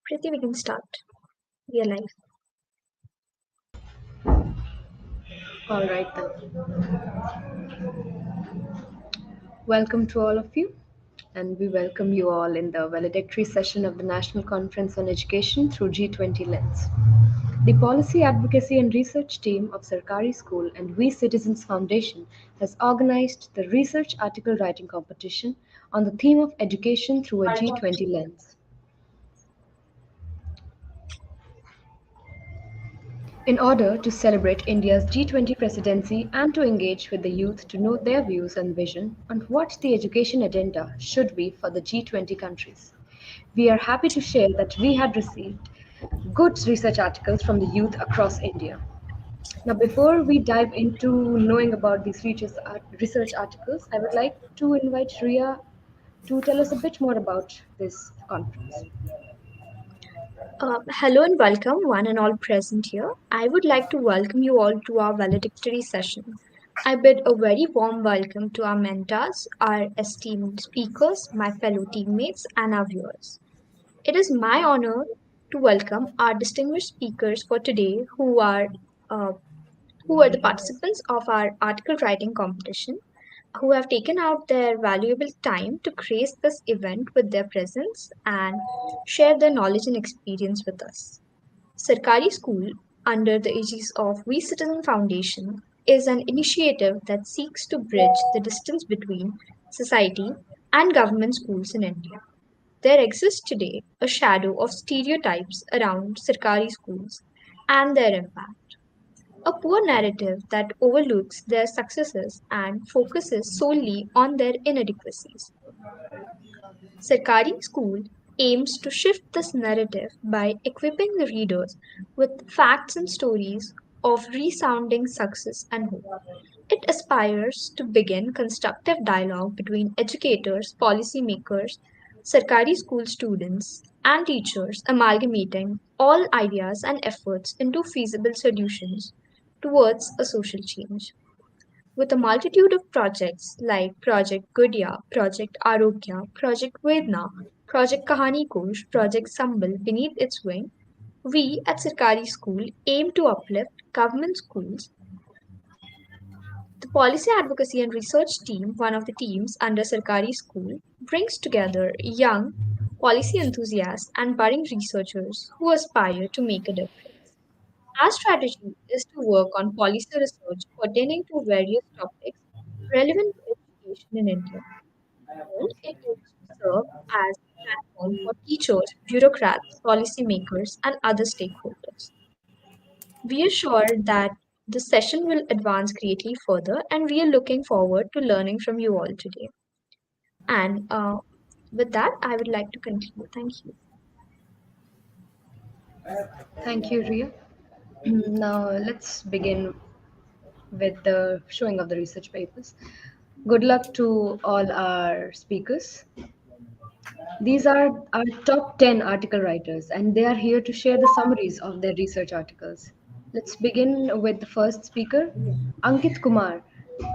Pretty, we can start. We are live. All right then. Welcome to all of you, and we welcome you all in the valedictory session of the National Conference on Education through G20 Lens. The Policy Advocacy and Research team of Sarkari School and WeCitizens Foundation has organized the research article writing competition on the theme of education through a G20 lens. In order to celebrate India's G20 presidency and to engage with the youth to know their views and vision on what the education agenda should be for the G20 countries, we are happy to share that we had received good research articles from the youth across India. Now, before we dive into knowing about these research articles, I would like to invite Ria to tell us a bit more about this conference. Hello and welcome, one and all present here. I would like to welcome you all to our valedictory session. I bid a very warm welcome to our mentors, our esteemed speakers, my fellow teammates, and our viewers. It is my honor to welcome our distinguished speakers for today uh, who are the participants of our article writing competition, who have taken out their valuable time to grace this event with their presence and share their knowledge and experience with us. Sarkari School, under the aegis of We Citizen Foundation, is an initiative that seeks to bridge the distance between society and government schools in India. There exists today a shadow of stereotypes around Sarkari schools and their impact. A poor narrative that overlooks their successes and focuses solely on their inadequacies. Sarkari School aims to shift this narrative by equipping the readers with facts and stories of resounding success and hope. It aspires to begin constructive dialogue between educators, policymakers, Sarkari school students, and teachers, amalgamating all ideas and efforts into feasible solutions towards a social change. With a multitude of projects like Project Gudya, Project Arogya, Project Vedna, Project Kahani Kosh, Project Sambal beneath its wing, we at Sarkari School aim to uplift government schools. The Policy Advocacy and Research team, one of the teams under Sarkari School, brings together young policy enthusiasts and budding researchers who aspire to make a difference. Our strategy is to work on policy research pertaining to various topics relevant to education in India, and it aims to serve as a platform for teachers, bureaucrats, policymakers, and other stakeholders. We are sure that the session will advance greatly further, and we are looking forward to learning from you all today. And with that, I would like to conclude. Thank you. Thank you, Ria. Now, let's begin with the showing of the research papers. Good luck to all our speakers. These are our top 10 article writers, and they are here to share the summaries of their research articles. Let's begin with the first speaker, Ankit Kumar.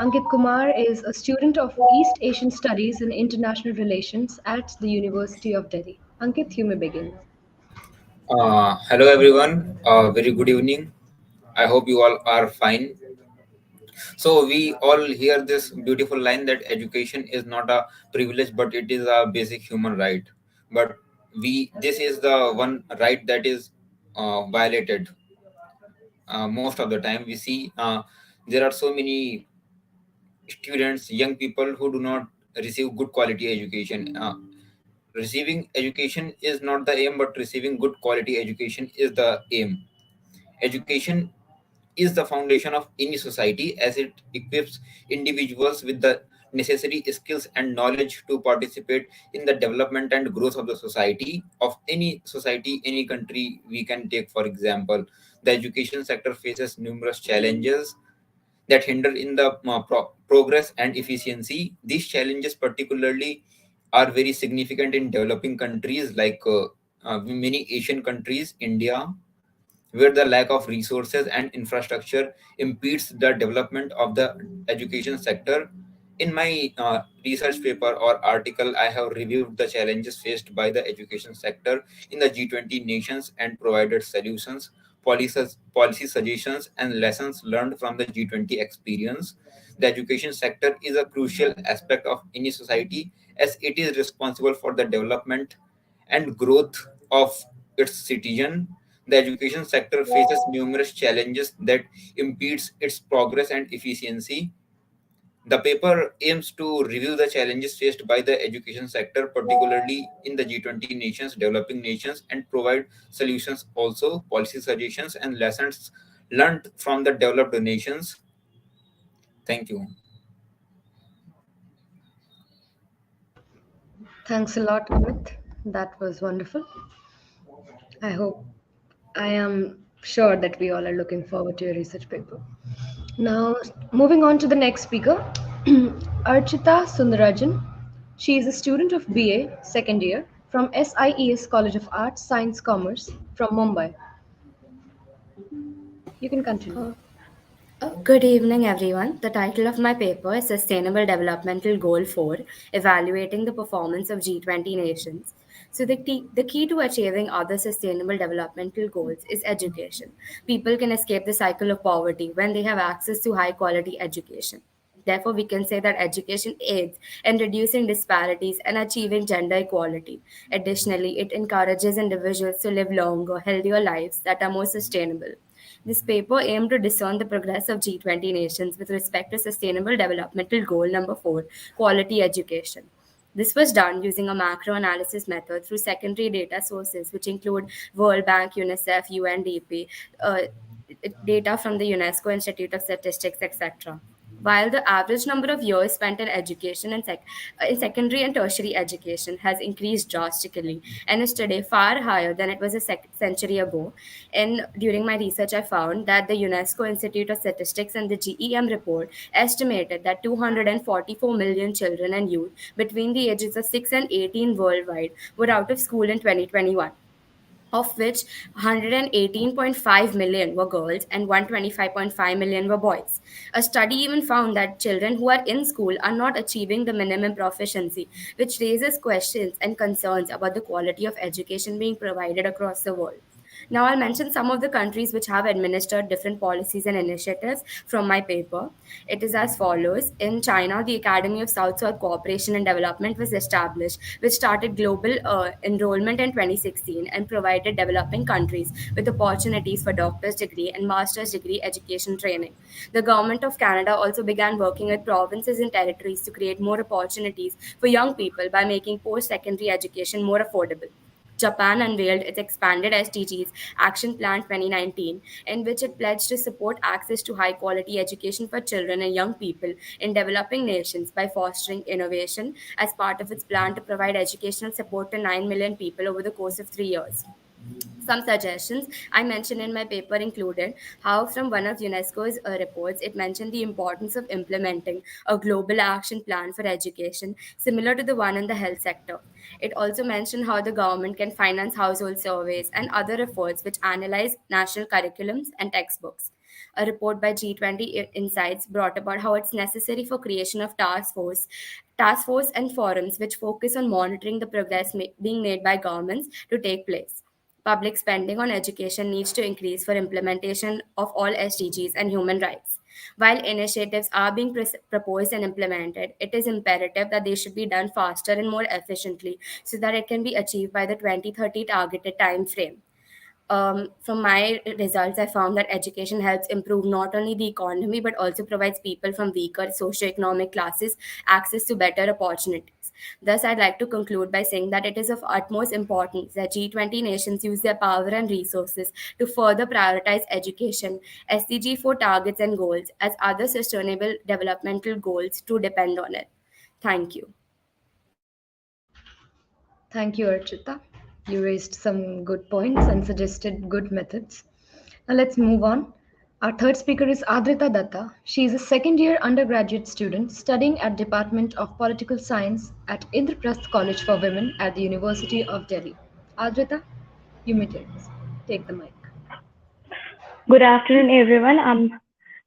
Ankit Kumar is a student of East Asian Studies and International Relations at the University of Delhi. Ankit, you may begin. Hello everyone. Very good evening. I hope you all are fine. So we all hear this beautiful line that education is not a privilege, but it is a basic human right. But this is the one right that is violated most of the time. We see there are so many students, young people who do not receive good quality education. Receiving education is not the aim, but receiving good quality education is the aim. Education is the foundation of any society as it equips individuals with the necessary skills and knowledge to participate in the development and growth of the society, of any society, any country. We can take for example, the education sector faces numerous challenges that hinder in the progress and efficiency. These challenges particularly are very significant in developing countries like many Asian countries, India, where the lack of resources and infrastructure impedes the development of the education sector. In my research paper or article, I have reviewed the challenges faced by the education sector in the G20 nations and provided solutions, policy suggestions, and lessons learned from the G20 experience. The education sector is a crucial aspect of any society as it is responsible for the development and growth of its citizen. The education sector faces numerous challenges that impedes its progress and efficiency. The paper aims to review the challenges faced by the education sector, particularly in the G20 nations, developing nations, and provide solutions also, policy suggestions, and lessons learned from the developed nations. Thank you. Thanks a lot, Amit. That was wonderful. I hope I am sure that we all are looking forward to your research paper. Now, moving on to the next speaker, Archita Sundarajan. She is a student of BA second year from SIES College of Arts, Science, Commerce from Mumbai. You can continue. Good evening, everyone. The title of my paper is Sustainable Developmental Goal 4, Evaluating the Performance of G20 Nations. So, the key to achieving other sustainable developmental goals is education. People can escape the cycle of poverty when they have access to high quality education. Therefore, we can say that education aids in reducing disparities and achieving gender equality. Additionally, it encourages individuals to live longer, healthier lives that are more sustainable. This paper aimed to discern the progress of G20 nations with respect to Sustainable Developmental Goal number 4, quality education. This was done using a macro analysis method through secondary data sources, which include World Bank, UNICEF, UNDP, data from the UNESCO Institute of Statistics, etc. While the average number of years spent in education and in secondary and tertiary education has increased drastically and is today far higher than it was a century ago, and during my research, I found that the UNESCO Institute of Statistics and the GEM report estimated that 244 million children and youth between the ages of 6 and 18 worldwide were out of school in 2021, of which 118.5 million were girls and 125.5 million were boys. A study even found that children who are in school are not achieving the minimum proficiency, which raises questions and concerns about the quality of education being provided across the world. Now, I'll mention some of the countries which have administered different policies and initiatives from my paper. It is as follows. In China, the Academy of South-South Cooperation and Development was established, which started global enrollment in 2016 and provided developing countries with opportunities for doctor's degree and master's degree education training. The government of Canada also began working with provinces and territories to create more opportunities for young people by making post-secondary education more affordable. Japan unveiled its expanded SDGs Action Plan 2019, in which it pledged to support access to high quality education for children and young people in developing nations by fostering innovation as part of its plan to provide educational support to 9 million people over the course of 3 years. Some suggestions I mentioned in my paper included how, from one of UNESCO's reports, it mentioned the importance of implementing a global action plan for education similar to the one in the health sector. It also mentioned how the government can finance household surveys and other efforts which analyze national curriculums and textbooks. A report by G20 Insights brought about how it's necessary for creation of task force and forums which focus on monitoring the progress being made by governments to take place. Public spending on education needs to increase for implementation of all SDGs and human rights. While initiatives are being proposed and implemented, it is imperative that they should be done faster and more efficiently so that it can be achieved by the 2030 targeted time frame. From my results, I found that education helps improve not only the economy but also provides people from weaker socioeconomic classes access to better opportunities. Thus, I'd like to conclude by saying that it is of utmost importance that G20 nations use their power and resources to further prioritize education, SDG 4 targets and goals, as other sustainable developmental goals to depend on it. Thank you. Thank you, Archita. You raised some good points and suggested good methods. Now let's move on. Our third speaker is Adrita Datta. She is a second year undergraduate student studying at Department of Political Science at Indraprasth College for Women at the University of Delhi. Adrita, you may take the mic. Good afternoon, everyone. I'm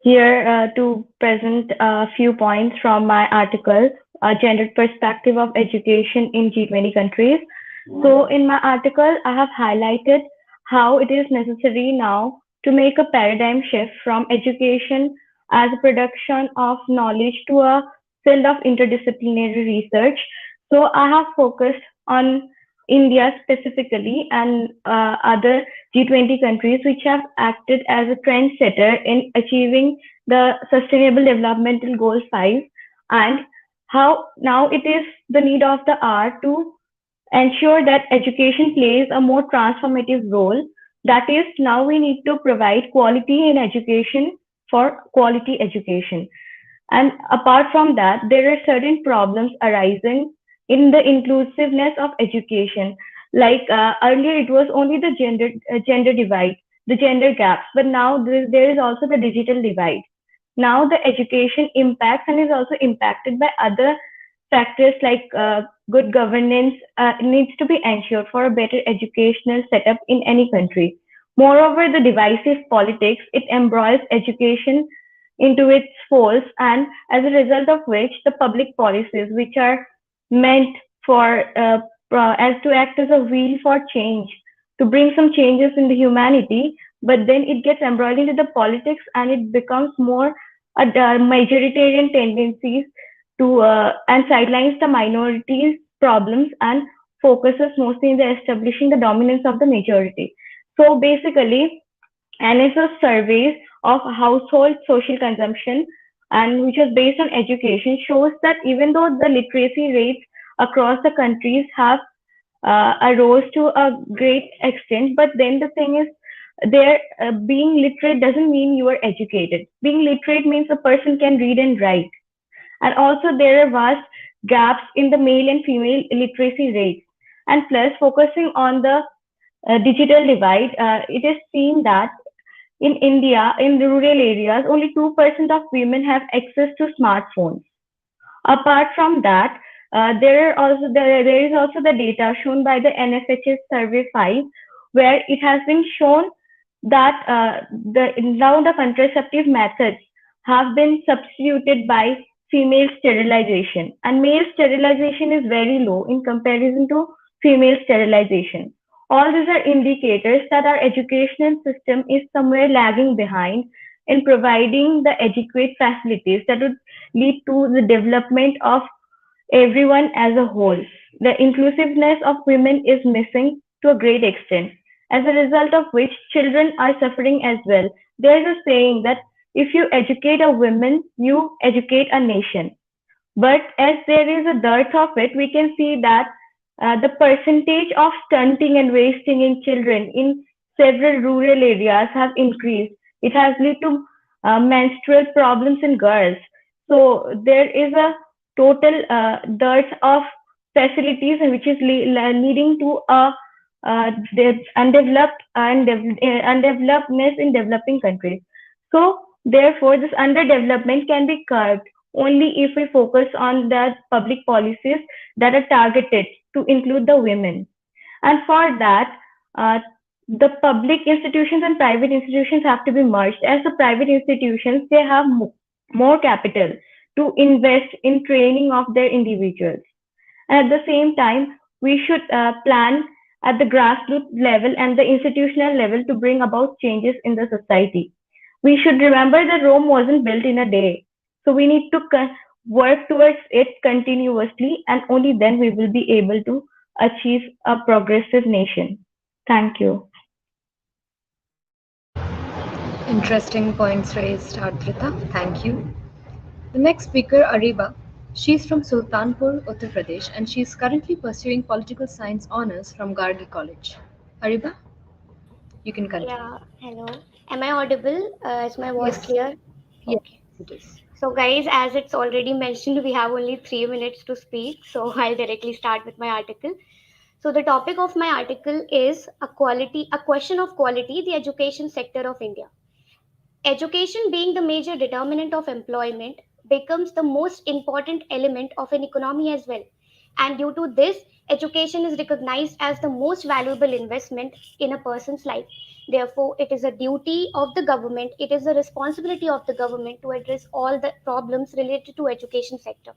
here to present a few points from my article, A Gendered Perspective of Education in G20 Countries. So, in my article, I have highlighted how it is necessary now to make a paradigm shift from education as a production of knowledge to a field of interdisciplinary research. So, I have focused on India specifically and other G20 countries which have acted as a trendsetter in achieving the Sustainable Developmental Goal 5, and how now it is the need of the hour to ensure that education plays a more transformative role. That is, now we need to provide quality in education for quality education. And apart from that, there are certain problems arising in the inclusiveness of education. Like earlier, it was only the gender divide, the gender gaps, but now there is also the digital divide. Now the education impacts and is also impacted by other factors like good governance needs to be ensured for a better educational setup in any country. Moreover, the divisive politics, it embroils education into its folds, and as a result of which the public policies which are meant for as to act as a wheel for change, to bring some changes in the humanity, but then it gets embroiled into the politics and it becomes more majoritarian tendencies to and sidelines the minorities problems and focuses mostly in the establishing the dominance of the majority. So basically, NSO surveys of household social consumption and which was based on education shows that even though the literacy rates across the countries have arose to a great extent, but then the thing is there being literate doesn't mean you are educated. Being literate means a person can read and write, and also there are vast gaps in the male and female literacy rates. And plus, focusing on the digital divide, it is seen that in India, in rural areas, only 2% of women have access to smartphones. Apart from that, there is also the data shown by the NFHS Survey 5, where it has been shown that now the contraceptive methods have been substituted by female sterilization, and male sterilization is very low in comparison to female sterilization. All these are indicators that our educational system is somewhere lagging behind in providing the adequate facilities that would lead to the development of everyone as a whole. The inclusiveness of women is missing to a great extent, as a result of which children are suffering as well. There is a saying that if you educate a woman, you educate a nation. But as there is a dearth of it, we can see that the percentage of stunting and wasting in children in several rural areas have increased. It has led to menstrual problems in girls. So there is a total dearth of facilities, and which is leading to a undevelopedness in developing countries. So therefore, this underdevelopment can be curbed only if we focus on the public policies that are targeted to include the women. And for that, the public institutions and private institutions have to be merged. As the private institutions, they have more capital to invest in training of their individuals. And at the same time, we should plan at the grassroots level and the institutional level to bring about changes in the society. We should remember that Rome wasn't built in a day. So we need to work towards it continuously, and only then we will be able to achieve a progressive nation. Thank you. Interesting points raised, Ardrita. Thank you. The next speaker, Ariba. She's from Sultanpur, Uttar Pradesh, and she's currently pursuing political science honors from Gargi College. Ariba, you can continue. Yeah, hello. Am I audible? Is my voice Yes, clear? yes, Okay. it is. So, guys, as it's already mentioned, we have only 3 minutes to speak. So, I'll directly start with my article. So, the topic of my article is a question of quality, the education sector of India. Education, being the major determinant of employment, becomes the most important element of an economy as well. And due to this, education is recognized as the most valuable investment in a person's life. Therefore, it is a duty of the government, it is a responsibility of the government to address all the problems related to education sector.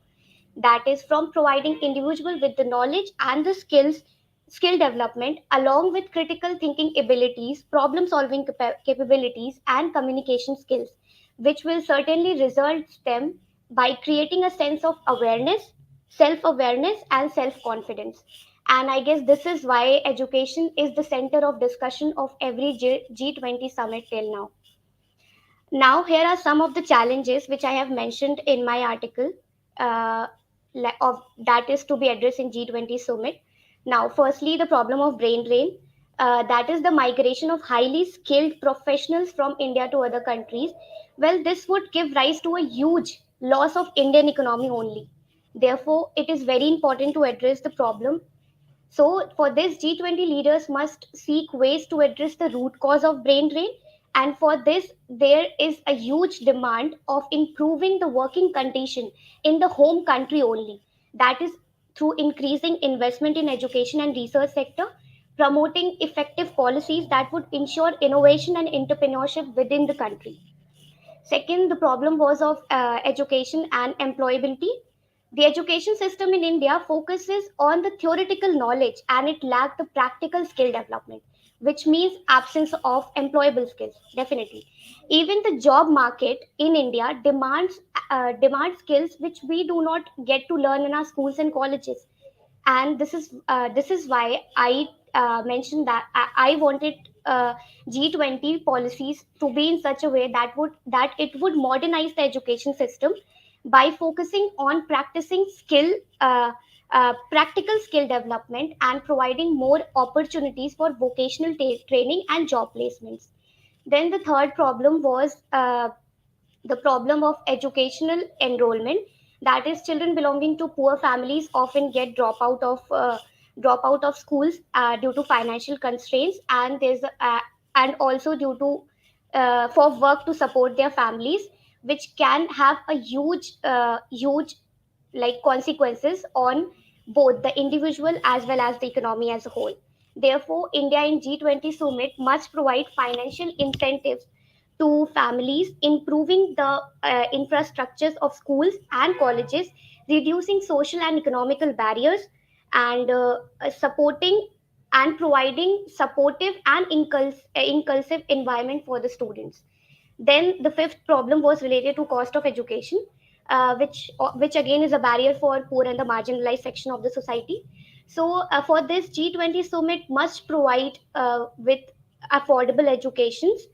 That is from providing individual with the knowledge and the skill development along with critical thinking abilities, problem solving capabilities and communication skills, which will certainly result them by creating a sense of awareness, self awareness and self confidence. And I guess this is why education is the center of discussion of every G20 summit till now. Now, here are some of the challenges which I have mentioned in my article, uh, of that is to be addressed in G20 summit. Now, firstly, the problem of brain drain. That is the migration of highly skilled professionals from India to other countries. Well, this would give rise to a huge loss of Indian economy only. Therefore, it is very important to address the problem. So, for this, G20 leaders must seek ways to address the root cause of brain drain. And for this, there is a huge demand of improving the working condition in the home country only. That is through increasing investment in education and research sector, promoting effective policies that would ensure innovation and entrepreneurship within the country. Second, the problem was of education and employability. The education system in India focuses on the theoretical knowledge and it lacked the practical skill development, which means absence of employable skills. Definitely, even the job market in India demands skills which we do not get to learn in our schools and colleges. And this is why I mentioned that I wanted G20 policies to be in such a way that it would modernize the education system by focusing on practical skill development and providing more opportunities for vocational training and job placements. Then the third problem was the problem of educational enrollment. That is, children belonging to poor families often get drop out of schools due to financial constraints, and also due to for work to support their families, which can have a huge like consequences on both the individual as well as the economy as a whole. Therefore, India in G20 summit must provide financial incentives to families, improving the infrastructures of schools and colleges, reducing social and economical barriers, and supporting and providing supportive and inclusive environment for the students. Then the fifth problem was related to cost of education, which again is a barrier for poor and the marginalized section of the society. So for this, G20 summit must provide with affordable educations,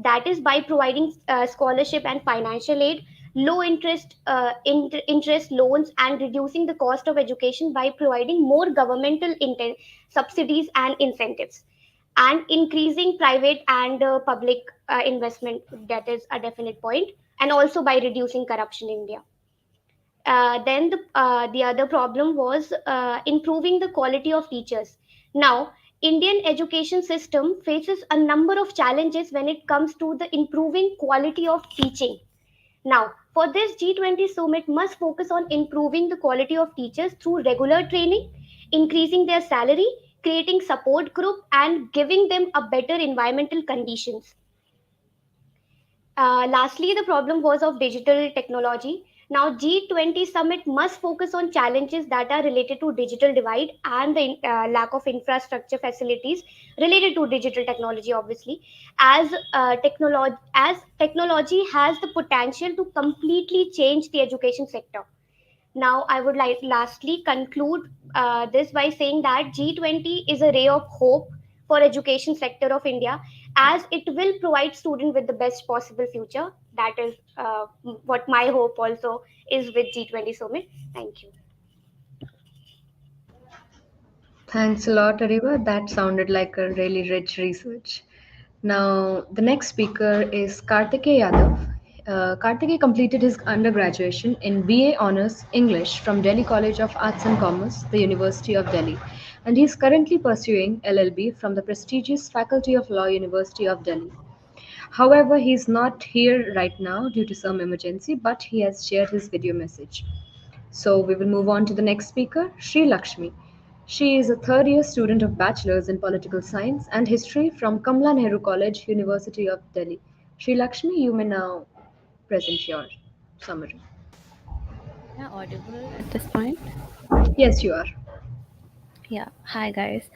that is by providing scholarship and financial aid, low interest loans, and reducing the cost of education by providing more governmental subsidies and incentives, and increasing private and public investment. That is a definite point, and also by reducing corruption in India. Then the other problem was improving the quality of teachers. Now, Indian education system faces a number of challenges when it comes to the improving quality of teaching. Now, for this, G20 summit must focus on improving the quality of teachers through regular training, increasing their salary, creating support group, and giving them a better environmental conditions. Lastly, the problem was of digital technology. Now, G20 summit must focus on challenges that are related to digital divide and the lack of infrastructure facilities related to digital technology, obviously, as technology has the potential to completely change the education sector. Now, I would like lastly conclude this by saying that G20 is a ray of hope for education sector of India, as it will provide students with the best possible future. That is what my hope also is with G20 Summit. Thank you. Thanks a lot, Ariva. That sounded like a really rich research. Now, the next speaker is Kartikeya Yadav. Kartikeya completed his undergraduation in BA Honours English from Delhi College of Arts and Commerce, the University of Delhi, and he is currently pursuing LLB from the prestigious Faculty of Law, University of Delhi. However, he is not here right now due to some emergency, but he has shared his video message. So we will move on to the next speaker, Sri Lakshmi. She is a third year student of Bachelor's in Political Science and History from Kamla Nehru College, University of Delhi. Sri Lakshmi, you may now present your summary. Am I audible at this point? Yes, you are. Yeah. Hi, guys.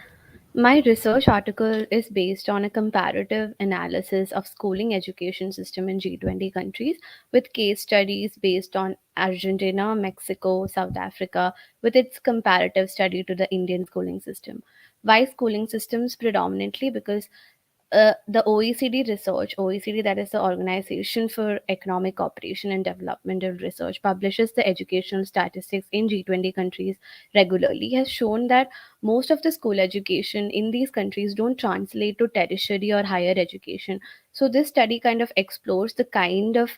My research article is based on a comparative analysis of schooling education system in G20 countries with case studies based on Argentina, Mexico, South Africa with its comparative study to the Indian schooling system. Why schooling systems predominantly? Because the OECD research, OECD, that is the Organization for Economic Cooperation and Developmental Research, publishes the educational statistics in G20 countries regularly, has shown that most of the school education in these countries don't translate to tertiary or higher education. So this study kind of explores the kind of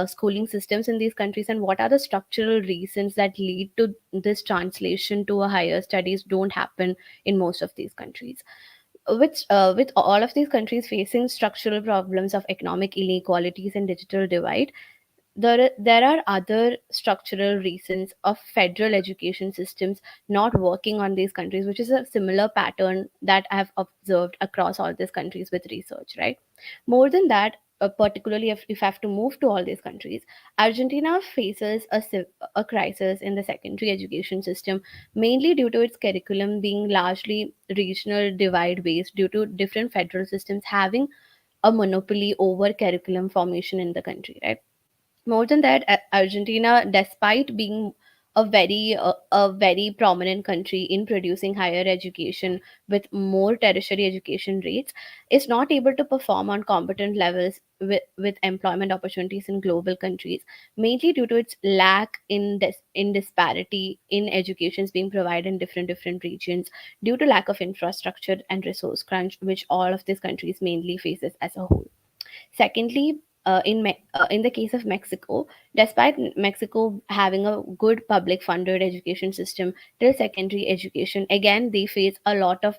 schooling systems in these countries and what are the structural reasons that lead to this translation to a higher studies don't happen in most of these countries, with all of these countries facing structural problems of economic inequalities and digital divide, there are other structural reasons of federal education systems not working on these countries, which is a similar pattern that I have observed across all these countries with research, right? More than that, particularly if I have to move to all these countries, Argentina faces a crisis in the secondary education system, mainly due to its curriculum being largely regional divide based due to different federal systems having a monopoly over curriculum formation in the country, right? More than that, Argentina, despite being a very prominent country in producing higher education with more tertiary education rates, is not able to perform on competent levels with employment opportunities in global countries, mainly due to its lack in disparity in educations being provided in different regions due to lack of infrastructure and resource crunch, which all of these countries mainly faces as a whole. Secondly, in the case of Mexico, despite Mexico having a good public funded education system till secondary education, again they face a lot of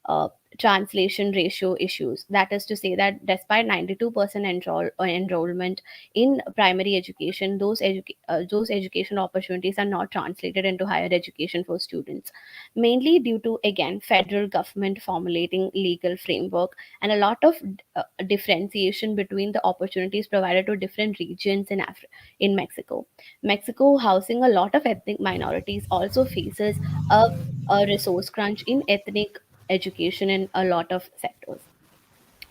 uh, translation ratio issues. That is to say that despite 92% enrollment in primary education, those education opportunities are not translated into higher education for students, mainly due to again federal government formulating legal framework and a lot of differentiation between the opportunities provided to different regions in Mexico. Mexico, housing a lot of ethnic minorities, also faces a resource crunch in ethnic education in a lot of sectors.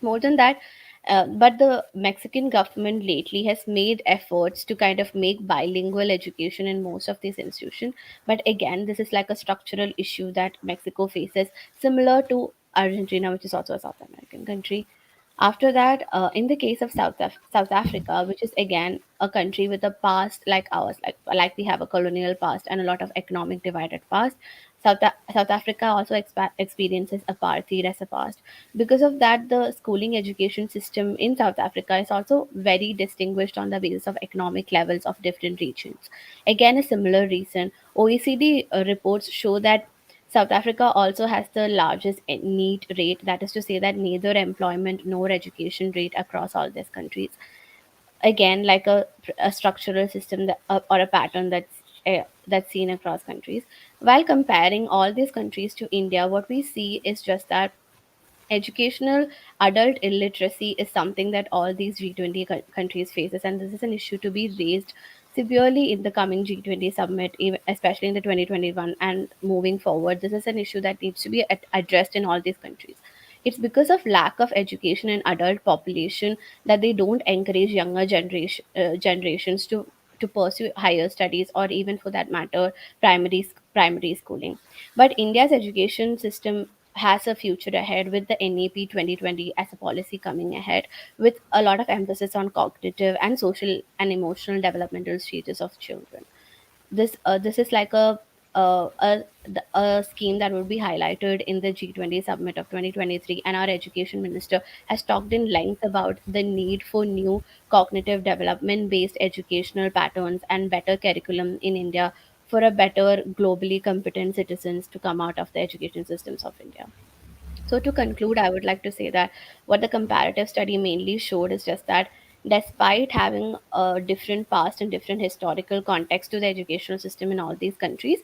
More than that, but the Mexican government lately has made efforts to kind of make bilingual education in most of these institutions. But again, this is like a structural issue that Mexico faces, similar to Argentina, which is also a South American country. After that, in the case of South Africa, which is again a country with a past like ours, like we have a colonial past and a lot of economic divided past, South Africa also experiences apartheid as a past. Because of that, the schooling education system in South Africa is also very distinguished on the basis of economic levels of different regions. Again, a similar reason, OECD reports show that South Africa also has the largest NEET rate, that is to say that neither employment nor education rate across all these countries. Again, like a structural system or a pattern that's seen across countries. While comparing all these countries to India, what we see is just that educational adult illiteracy is something that all these G20 countries faces, and this is an issue to be raised severely in the coming G20 summit, especially in the 2021 and moving forward. This is an issue that needs to be addressed in all these countries. It's because of lack of education in adult population that they don't encourage younger generations to pursue higher studies, or even for that matter primary schooling. But India's education system has a future ahead with the NEP 2020 as a policy coming ahead, with a lot of emphasis on cognitive and social and emotional developmental stages of children. This is like a scheme that would be highlighted in the G20 summit of 2023, and our education minister has talked in length about the need for new cognitive development based educational patterns and better curriculum in India for a better globally competent citizens to come out of the education systems of India. So, to conclude, I would like to say that what the comparative study mainly showed is just that Despite having a different past and different historical context to the educational system in all these countries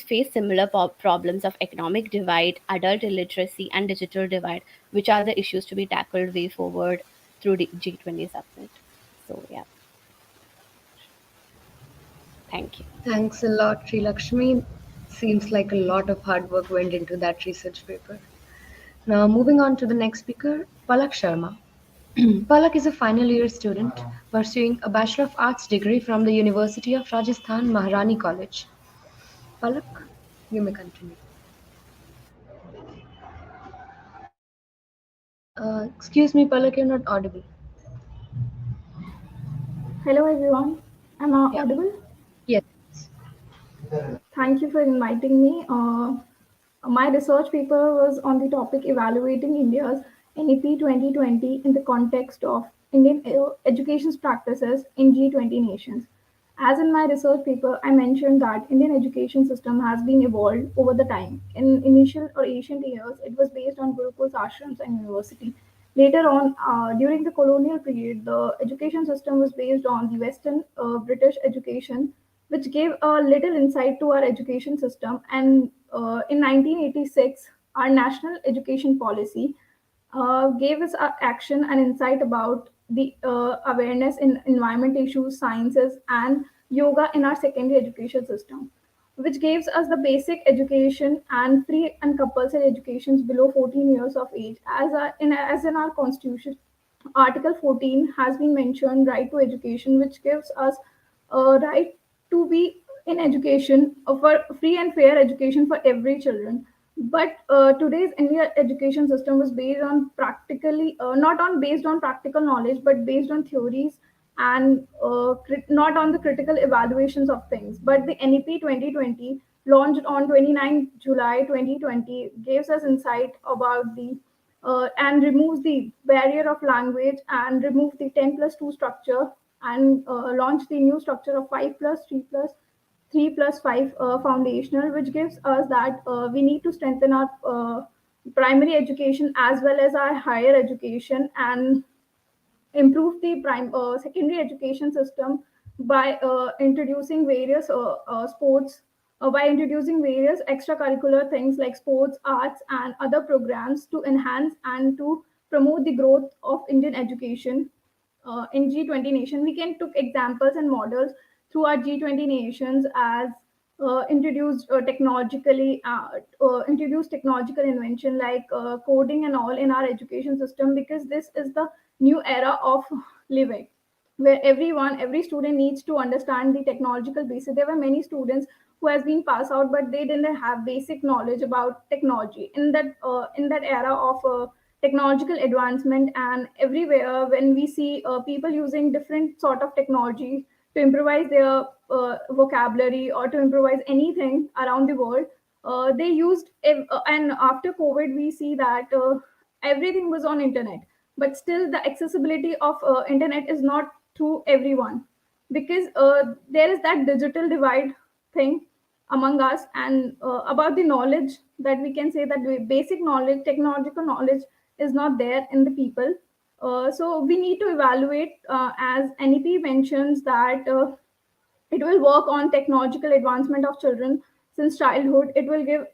face similar problems of economic divide, adult illiteracy, and digital divide, which are the issues to be tackled way forward through the G20 summit. So, yeah, thank you. Thanks a lot, Sri Lakshmi. Seems like a lot of hard work went into that research paper. Now, moving on to the next speaker, Palak Sharma. Palak is a final year student pursuing a Bachelor of Arts degree from the University of Rajasthan Maharani College. Palak, you may continue. Excuse me, Palak, you're not audible. Hello everyone, am I Yeah. audible? Yes. Thank you for inviting me. My research paper was on the topic evaluating India's NEP 2020 in the context of Indian education practices in G20 nations. As in my research paper, I mentioned that Indian education system has been evolved over the time. In initial or ancient years, it was based on gurukuls, ashrams, and university. Later on, during the colonial period, the education system was based on the Western British education, which gave a little insight to our education system. And in 1986, our national education policy gave us action and insight about the awareness in environment issues, sciences, and yoga in our secondary education system, which gives us the basic education and free and compulsory educations below 14 years of age. As in our constitution, Article 14 has been mentioned right to education, which gives us a right to be in education for free and fair education for every children. But today's India education system was based on practically not on based on practical knowledge, but based on theories and not on the critical evaluations of things. But the NEP 2020, launched on 29 July 2020, gives us insight about the and removes the barrier of language and remove the 10 plus 2 structure and launch the new structure of 5 plus 3 plus 3 plus 5 foundational, which gives us that we need to strengthen our primary education as well as our higher education and improve the secondary education system by introducing various sports, by introducing various extracurricular things like sports, arts, and other programs to enhance and to promote the growth of Indian education in G20 nation. We can took examples and models through our G20 nations as introduced technological invention like coding and all in our education system, because this is the new era of living where every student needs to understand the technological basis. There were many students who has been passed out, but they didn't have basic knowledge about technology in that era of technological advancement. And everywhere when we see people using different sort of technology to improvise their vocabulary or to improvise anything around the world, they and after COVID we see that everything was on internet, but still the accessibility of internet is not to everyone, because there is that digital divide thing among us. And about the knowledge, that we can say that the basic knowledge, technological knowledge, is not there in the people. So we need to evaluate, as NEP mentions, that it will work on technological advancement of children since childhood. It will give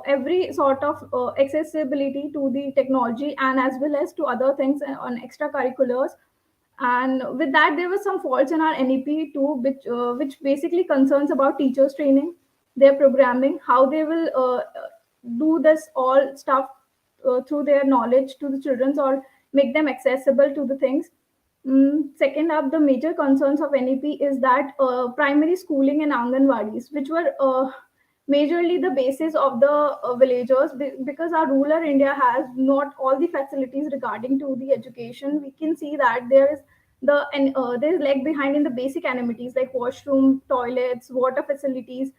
every sort of accessibility to the technology and as well as to other things on extracurriculars. And with that, there were some faults in our NEP too, which basically concerns about teachers training, their programming, how they will do this all stuff through their knowledge to the children or make them accessible to the things. Second up, the major concerns of NEP is that primary schooling and Anganwadis, which were majorly the basis of the villagers, because our rural India has not all the facilities regarding to the education. We can see that there is lag behind in the basic amenities like washroom, toilets, water facilities.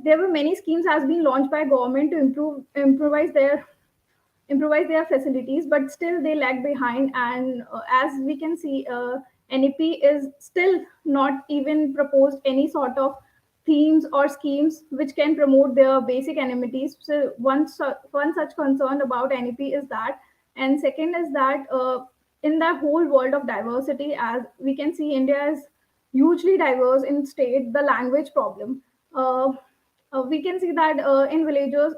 There were many schemes has been launched by government to improvise their facilities, but still they lag behind. And as we can see, NEP is still not even proposed any sort of themes or schemes which can promote their basic amenities. So one such concern about NEP is that. And second is that in that whole world of diversity, as we can see, India is hugely diverse in state. The language problem. We can see that in villages,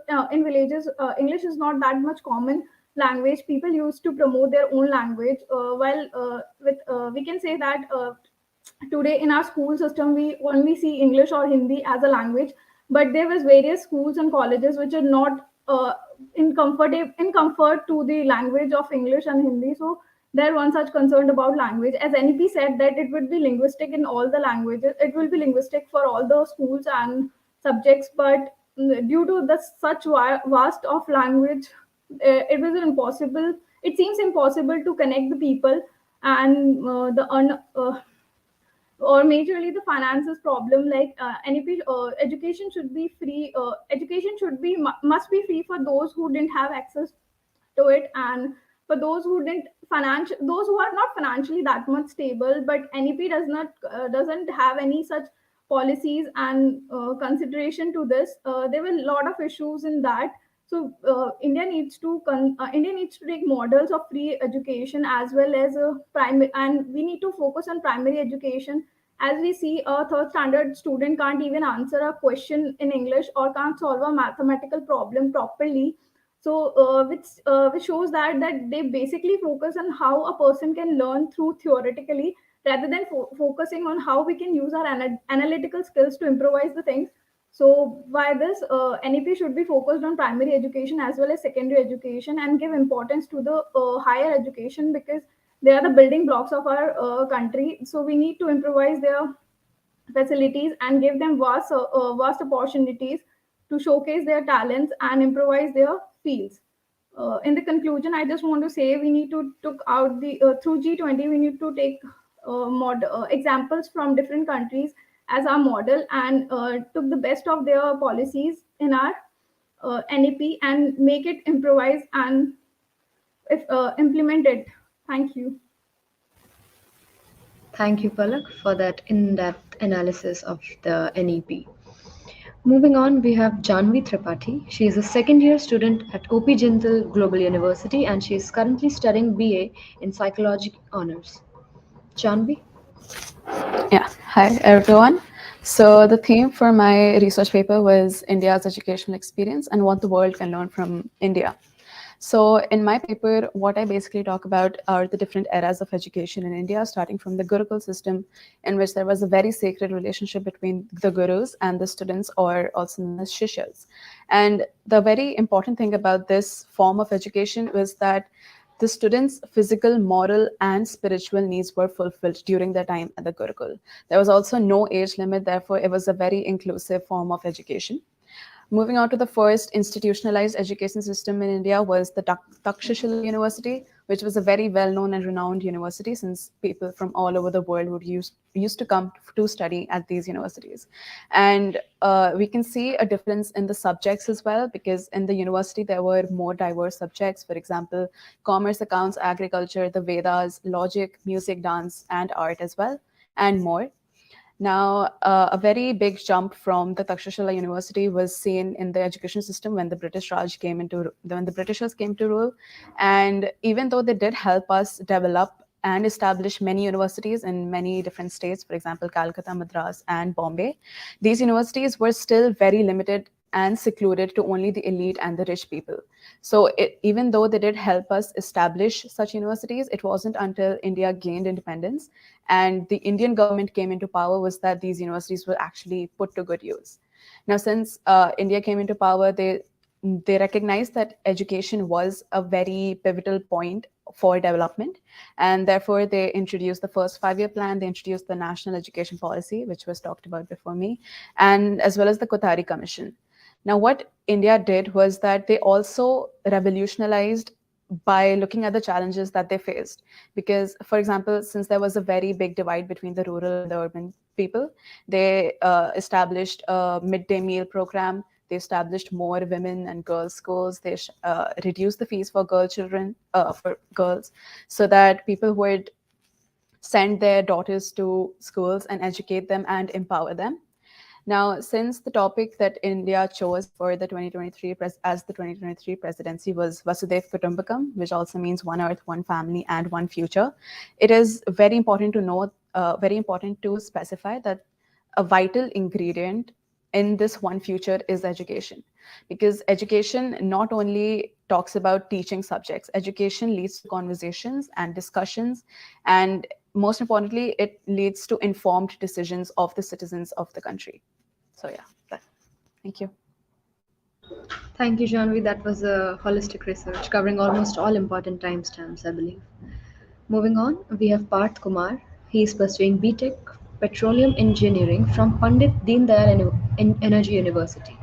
English is not that much common language. People used to promote their own language. While with We can say that today in our school system we only see English or Hindi as a language, but there was various schools and colleges which are not in comfort to the language of English and Hindi. So there one such concerned about language, as NEP said that it would be linguistic in all the languages, it will be linguistic for all the schools and subjects, but due to the such vast of language, it was impossible, it seems impossible to connect the people. And the or majorly the finances problem, like NEP, education should be free, education should be must be free for those who didn't have access to it, and for those who didn't financial those who are not financially that much stable. But NEP doesn't have any such policies and consideration to this. There were a lot of issues in that. So India needs to take models of free education as well as primary, and we need to focus on primary education. As we see, a third standard student can't even answer a question in English or can't solve a mathematical problem properly. So which shows that they basically focus on how a person can learn through theoretically, rather than focusing on how we can use our analytical skills to improvise the things. So by this, NEP should be focused on primary education as well as secondary education, and give importance to the higher education, because they are the building blocks of our country. So we need to improvise their facilities and give them vast opportunities to showcase their talents and improvise their fields. In the conclusion, I just want to say we need to took out the through G20, we need to take examples from different countries as our model, and took the best of their policies in our NEP and make it improvise and if implement it. Thank you. Thank you, Palak, for that in-depth analysis of the NEP. Moving on, we have Janvi Tripathi. She is a second-year student at OP Jindal Global University, and she is currently studying BA in Psychology Honors. Janvi? Yeah, hi everyone. So the theme for my research paper was India's educational experience and what the world can learn from India. So in my paper, what I basically talk about are the different eras of education in India, starting from the Gurukul system, in which there was a very sacred relationship between the gurus and the students, or also known as shishyas. And the very important thing about this form of education was that the students' physical, moral, and spiritual needs were fulfilled during their time at the Gurukul. There was also no age limit, therefore it was a very inclusive form of education. Moving on to the first institutionalized education system in India was the Takshashila University, which was a very well-known and renowned university, since people from all over the world would used to come to study at these universities. And we can see a difference in the subjects as well, because in the university there were more diverse subjects. For example, commerce, accounts, agriculture, the Vedas, logic, music, dance, and art as well, and more. Now, a very big jump from the Takshashila University was seen in the education system when the Britishers came to rule. And even though they did help us develop and establish many universities in many different states, for example, Calcutta, Madras, and Bombay, these universities were still very limited and secluded to only the elite and the rich people. So even though they did help us establish such universities, it wasn't until India gained independence and the Indian government came into power was that these universities were actually put to good use. Now, since India came into power, they recognized that education was a very pivotal point for development, and therefore they introduced the first 5-year plan. They introduced the National Education Policy, which was talked about before me, and as well as the Kothari Commission. Now, what India did was that they also revolutionized by looking at the challenges that they faced. Because, for example, since there was a very big divide between the rural and the urban people, they established a midday meal program. They established more women and girls schools. They reduced the fees for for girls, so that people would send their daughters to schools and educate them and empower them. Now, since the topic that India chose for the 2023 as the 2023 presidency was Vasudev Kutumbakam, which also means one earth, one family, and one future, it is very important to know, very important to specify that a vital ingredient in this one future is education, because education not only talks about teaching subjects, education leads to conversations and discussions, and most importantly, it leads to informed decisions of the citizens of the country. So yeah, thank you. Thank you, Janvi. That was a holistic research covering almost all important timestamps, I believe. Moving on, we have Parth Kumar. He is pursuing BTech Petroleum Engineering from Pandit Deen Dayal Energy University.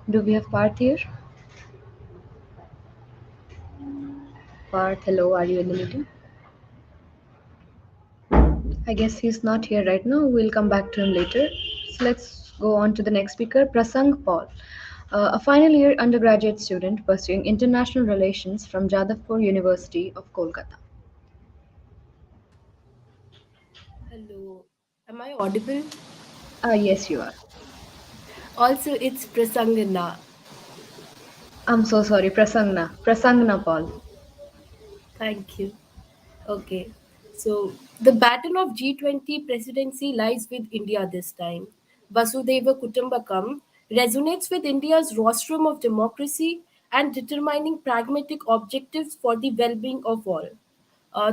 Do we have Parth here? Parth, hello, are you in the meeting? I guess he's not here right now. We'll come back to him later. So let's go on to the next speaker, Prasang Paul, a final year undergraduate student pursuing international relations from Jadavpur University of Kolkata. Hello, am I audible? Yes, you are. Also, it's Prasangana. I'm so sorry, Prasangna Paul. Thank you. Okay, so the battle of G20 presidency lies with India this time. Vasudeva Kutumbakam resonates with India's rostrum of democracy and determining pragmatic objectives for the well being of all.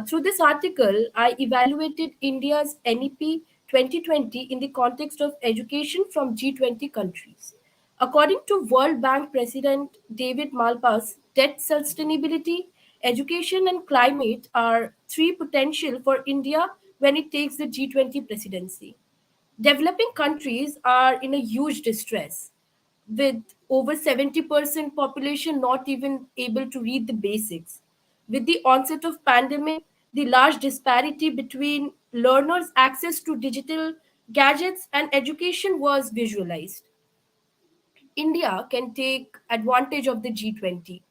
Through this article, I evaluated India's NEP 2020 in the context of education from G20 countries. According to World Bank President David Malpass, debt sustainability, education, and climate are three potential for India when it takes the G20 presidency. Developing countries are in a huge distress, with over 70% population not even able to read the basics. With the onset of pandemic, the large disparity between learners' access to digital gadgets and education was visualized. India can take advantage of the G20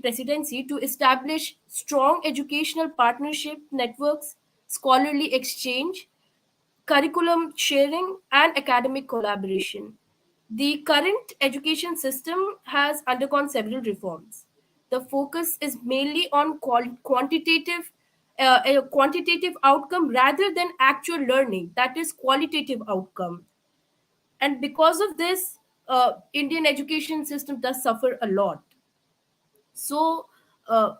presidency to establish strong educational partnership networks, scholarly exchange, curriculum sharing, and academic collaboration. The current education system has undergone several reforms. The focus is mainly on a quantitative outcome rather than actual learning, that is, qualitative outcome. And because of this, Indian education system does suffer a lot. So, uh,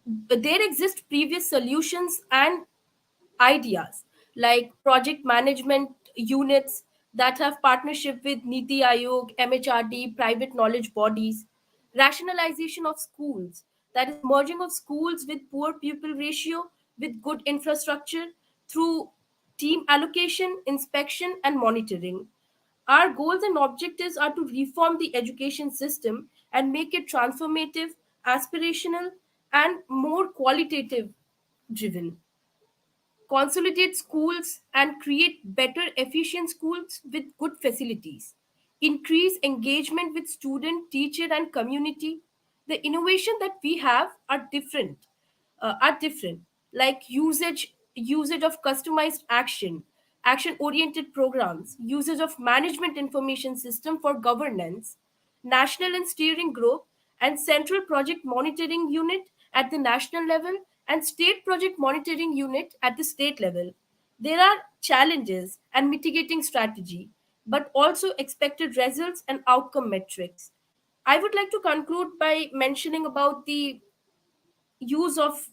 there exist previous solutions and ideas like project management units that have partnership with Niti Aayog, MHRD, private knowledge bodies, rationalization of schools, that is merging of schools with poor pupil ratio with good infrastructure through team allocation, inspection, and monitoring. Our goals and objectives are to reform the education system and make it transformative, aspirational, and more qualitative driven, consolidate schools and create better efficient schools with good facilities, increase engagement with student, teacher, and community. The innovation that we have are different, like usage of customized action oriented programs, usage of management information system for governance, national and steering group, and central project monitoring unit at the national level, and state project monitoring unit at the state level. There are challenges and mitigating strategy, but also expected results and outcome metrics. I would like to conclude by mentioning about the use of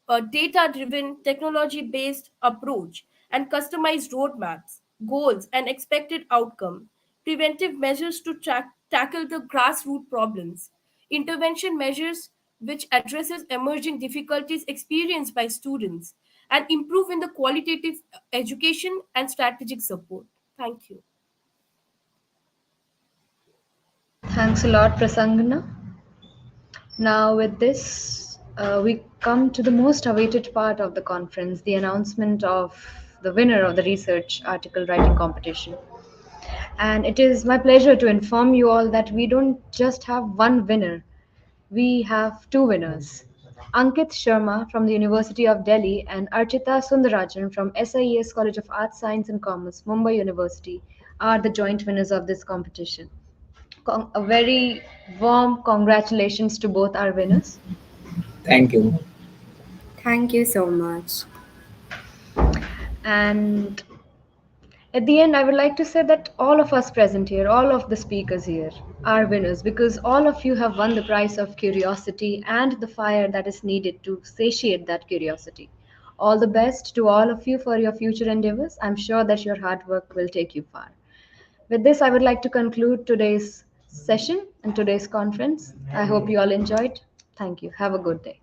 a data driven, technology based approach and customized roadmaps, goals, and expected outcome, preventive measures to tackle the grassroots problems, intervention measures which addresses emerging difficulties experienced by students, and improve in the qualitative education and strategic support. Thank you. Thanks a lot, Prasangana. Now, with this, we come to the most awaited part of the conference, the announcement of the winner of the research article writing competition. And it is my pleasure to inform you all that we don't just have one winner, we have two winners. Ankit Sharma from the University of Delhi, and Archita Sundarajan from SIES College of Arts, Science and Commerce, Mumbai University, are the joint winners of this competition. A very warm congratulations to both our winners. Thank you. Thank you so much. And at the end, I would like to say that all of us present here, all of the speakers here, are winners because all of you have won the prize of curiosity and the fire that is needed to satiate that curiosity. All the best to all of you for your future endeavors. I'm sure that your hard work will take you far. With this, I would like to conclude today's session and today's conference. I hope you all enjoyed. Thank you. Have a good day.